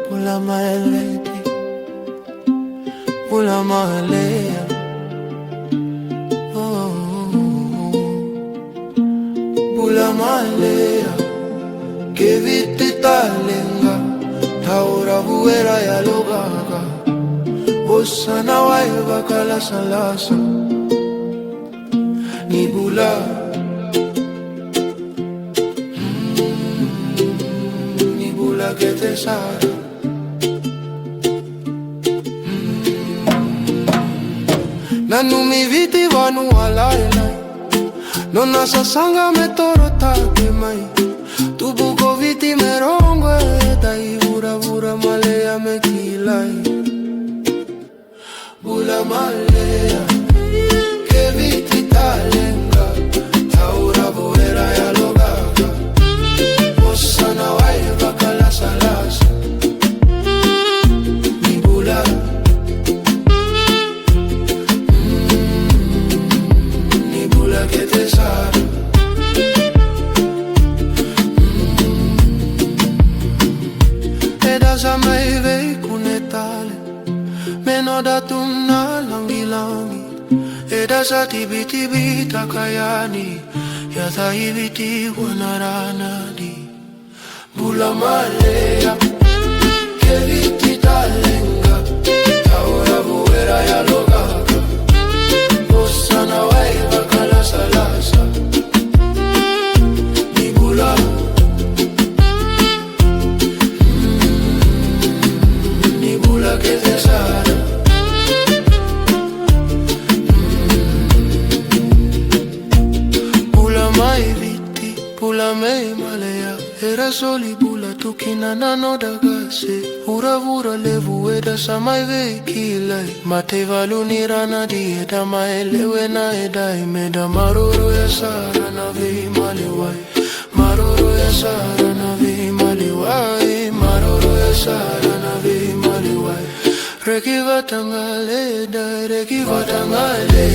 Pula maeleti, pula maelea. Pula maelea, que viti talenga, taura buera ya logaga. Bossa na waiva kala salasa, ni bula. Que te sara Nanu mi viti vanu alaila Nona sasanga me toro take mai Tu buko viti me rongo dai bura bura malea me kilai Bula malea Que viti talenga Taura boera ya logaga Bossa na waiva kala salasa Ni bula Ni bula que te sara Eda sa mai vei kunetale Meno da tumna langi langi Eda sa tibi tibi takayani Yata ibiti wanarana di Bula malea, que viti talenga Taura buera ya logaga Bossa na waiva kala salasa Ni bula Ni bula que te sara Bula mai viti, bula mei malea Era soli bula tukina na no dagase Ura vura levu eda sa mai vei kilai Mate valu ni rana di eda mai lewe na edai Meda maroro ya sara na vei maliwai Maroro ya sara na vei maliwai Maroro ya sara na vei maliwai Reki vatangale da reki vatangale